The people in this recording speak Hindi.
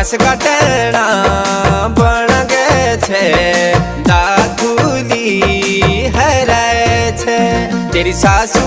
बांस का टेना बन गए छे, दादुली हराए छे। तेरी सासू